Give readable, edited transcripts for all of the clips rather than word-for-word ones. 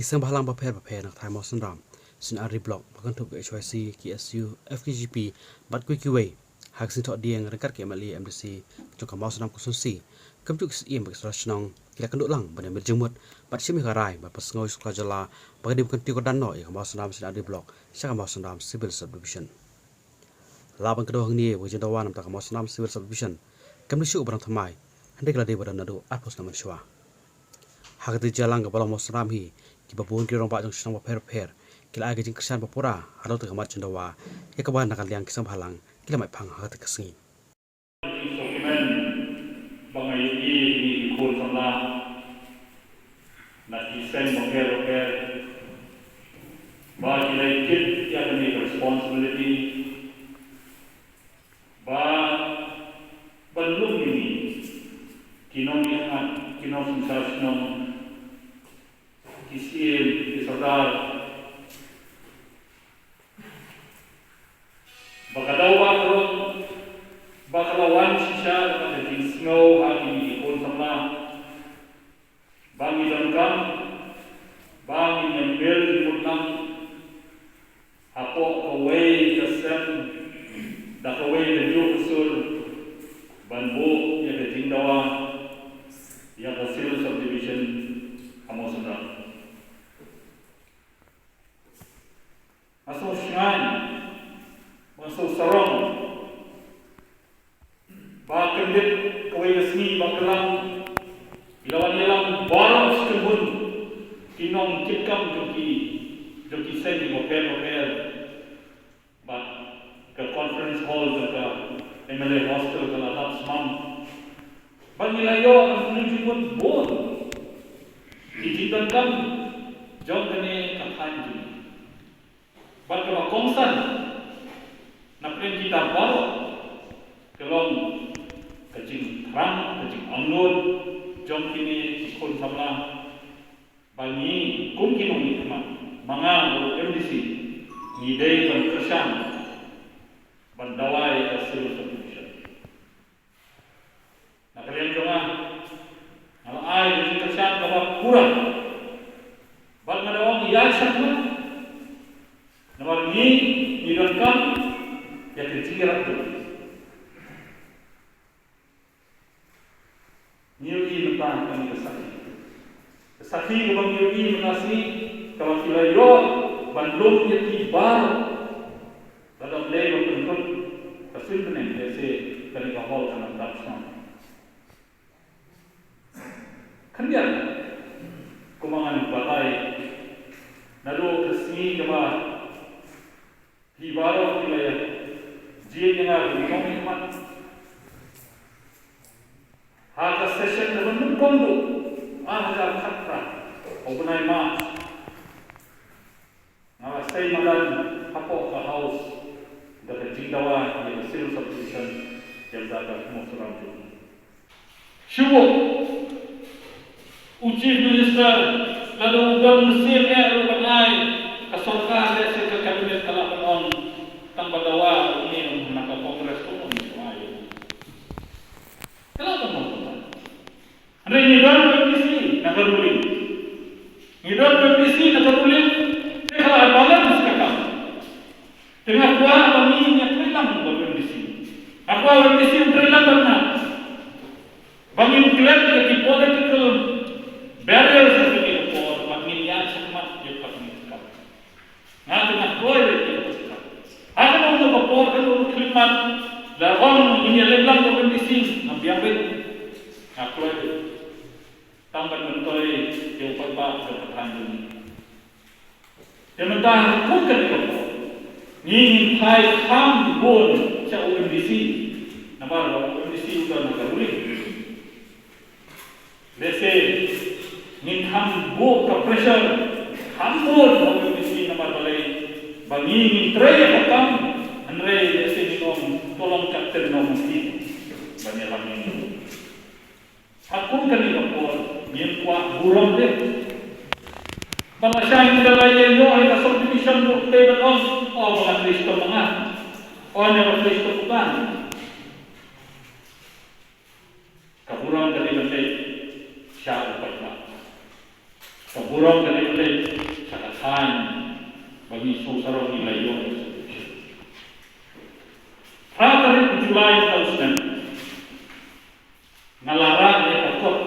Kisah bahalang berpair nak Thai Mawsynram sin ari blok bahkan tu HYC KSU FKGP bat kuikiway hak sin tok dieng rekat ke MLA MDC jong Mawsynram konsumsi kamjuk iem bagi serasionong kila kenduk lang benda berjemut bat simi karai bat pasngoi sekolah jala bagi di bukan tiok dan no yang Mawsynram sin ari blok syaka Mawsynram civil subdivision laban kedua hang ni wajin dawan tak Mawsynram civil subdivision kamdu syuk barang thamai hendak lade badan nadu apos naman shwa hak ti jalang ke balang Mawsynram hi ki babun ki rong ba jong sinang per kila age jing kersan bapura halo te kamat cendawa ya kaban nakal liang kisam halang kila mai phang ha te kesengi dokumen bangai ni ikut sama na isen boker ba kila ikut ya kami responsibility ba belum ini kinom ïakhun kinom sensasinom kisien disadar bakadaw bakalawan siya at snow aking ikon sama bangi dangkam bangi nyambel dimutlang apo kaway kasem da kaway da yukusul banbo ya katingdawa ya kasil subdivision Mawsynram Masuk syan, masuk sarong, bahkan dit kawai resmi bakalang, ilawan ialang barang sekebun, kinong cikam joki sen mokel, but ke conference hall ke MLA hostel ke latar semam, bangilayo ang penunjukun bon, dijidankan jom kene kapan juni. Bakal kongsan, napren kita bawa kelong kecing terang, kecing anggur, jom kini ikut samla, bangi kumkinong ni teman, manga MDC, ngidei dan kersan, bandawai hasil subdivision. Nak kalian jangan, kalau ai kecing kersan kalau kurang, bal madawang ïakhun nomor ini didangkan ya kecil tu. Nyugi mentah kami kesaki kebang nyugi menasi kalau kilayo bandung yati bar dalam lay berkumpul kesil pening desi kali kahol dalam dapsan. Kendian kumangan balai nado kesini kebah di baru wilayah jien yang ada di Kampung harga session dengan kondo ada khatra openai ma ngala stay malan hapo ka house da jindawa yang civil subdivision yang ada Mawsynram syuwo Chief Minister lalu undang Mesir lalu bangai kasorka desa ke kabinet kala on tang badawa ini nak kongres tu semua kalau mau anda ini dan PPC nak ruling ini dan PPC nak ruling kalau balan sekarang tengah kwah kami yang terhilang buat PPC apa PPC yang terhilang benar bangin Klet di political barriers seperti itu maknanya sangat cepat meningkat. Nah, dengan kuat itu. Ada orang berpor kalau khidmat, lawan ini lelang tu kondisi, nampiang bet. Nah, kuat itu. Tambah mentoi yang pertama kepercayaan ini. Yang mentah bukan itu. Ngin hai ham bon cakap kondisi. Nampak kondisi sudah nak boleh. Dese ngin ham bo ka pressure hambon ho misi namar balai bangi ngin tre hakam andre dese ni tolong kapten no mesti banyak lagi ni hakun kan ni kapor ngin kwah burom de bala syang dalai yo ai ka subdivision do table on o mga Kristo mga o ne Kristo bukan kaburan dari lantai syah upat Ka burom ka ni sa kasahan bagi susaro ni layo. Pada Julai 2000 ngalara dia takut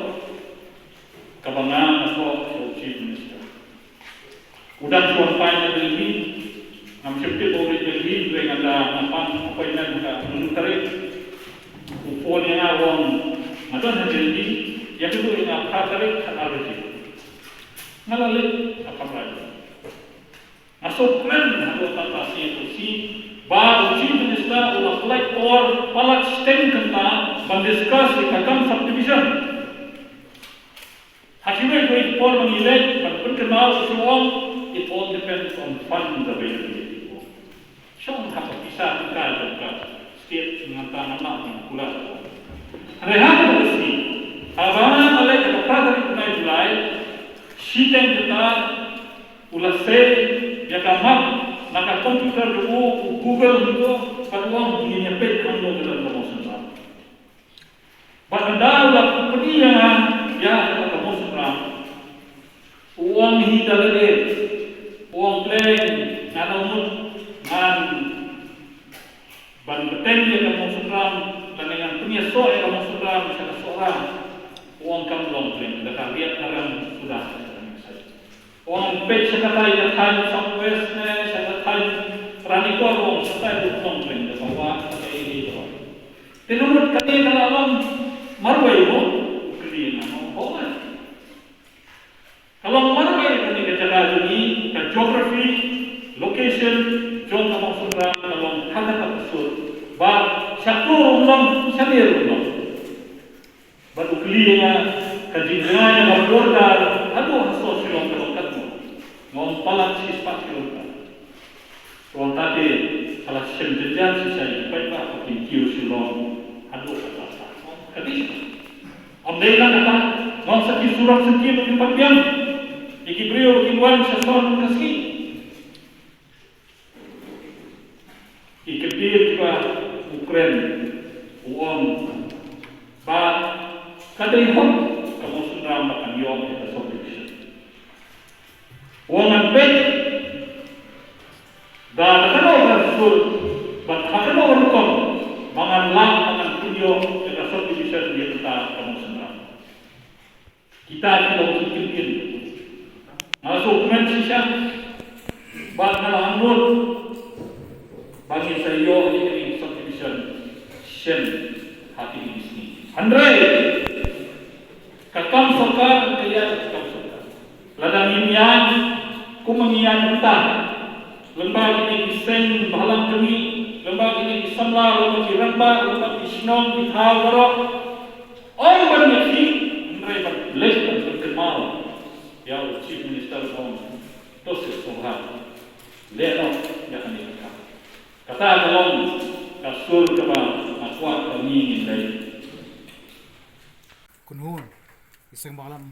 kabangan ako chief minister. Udang Shangpliang Delhi ngam sipti ori Delhi dengan ada napan appointment ka menteri upon yang awang madon Delhi yang itu yang apa arti ngalalik apa lagi masuk klan atau tata si baru chief minister will apply or palat stem kanta bandiskas di kakam subdivision hakimnya itu pun menilai berkenal semua it all depends on funds availability so apa bisa kita juga setiap mengatakan anak pula rehat bersih abang oleh kepada Julai Julai Shiteng kita ulasai ya kamap naka komputer dulu Google itu peluang ini nyepet ando dalam Mawsynram. Banda ulah peniahan ya kata Mawsynram. Uang hidalade, uang pleng nganamut ngan ban peteng ya kata Mawsynram dan dengan pynïoh ya kata Mawsynram kata seorang uang kamlong pleng dah lihat sekarang sudah. Orang pet sekali datang Southwest ni, sekali Rani Korong, sekali Bukong Peng, di bawah sekali ini tu. Tinumut kali kalau orang marwai mo, kali nama orang. Kalau marwai kali kejaga ini, ke geografi, location, jom Mawsynram kalau kata kesur, bah satu rumah, sendiri rumah. Baru kalinya kejadian yang berdor, aduh sosial kalau ngom palat si spat kita. Tuan tadi salah senjata sisa baik pak kiu silong aduh apa. Jadi om dena kata ngom sakit surat sakit tempat yang ikibrio kiwan sesuatu kasih. Ikibir juga Ukraine uang ba kadai hom kamu sudah makan yom kita sobat. Wangan pet dan kalau rasul berkata orang mangan lang mangan pynïoh dengan subdivision dia kita Mawsynram kita mungkin masuk mensisa bakal anggul bagi saya ini subdivision shen hati ini Andre kakam sokar kaya kakam sokar ladang imian kumangian mentah lembah ini diseng bahalang jemi lembah ini disamla lembah di rambak lembah di sinong di hawarok orang banyak sih mereka boleh dan berkenal ya chief minister on dosis sohar leno ya kan ini kata dalam kasur kebal makwah kami ini kunhun iseng balang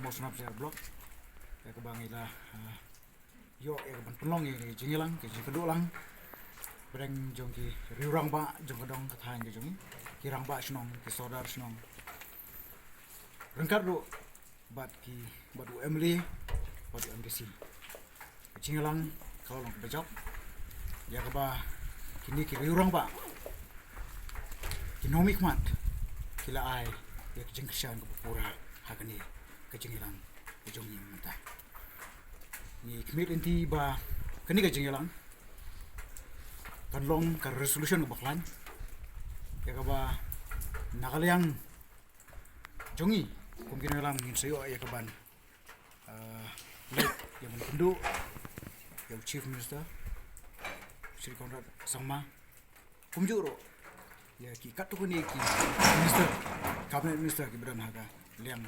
Mawsynram share blog ya kebangilah yo ya ban pelong ya jingilang ke kedua lang bereng jong ki riurang ba jong kedong kathan ke jong kirang ba snong ke sodar snong rengkar do bat u MLA bat MDC jingilang kalau long bejok ya keba kini ki riurang ba kinomik mat kila ai ya jengkishan ke pura hakani ke jingilang ke jong ni mentah ni kemit inti ba kani ka jingilang kan long ka resolution ba klan ya ka ba nakalyang jongi kung ginalang ngin sayo ya ka ban late ya man kundu ya chief minister Sri Konrad Sangma kumjuro ya ki katu kuni ki minister cabinet minister ki badan haga liang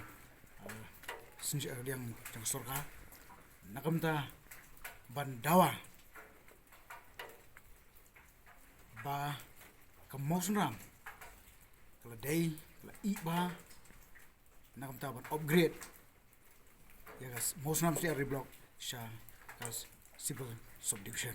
liang jang sorka nakamta bandawa ba ka Mawsynram kala day kala iba nakamta ban upgrade ya gas Mawsynram si block sha gas civil subdivision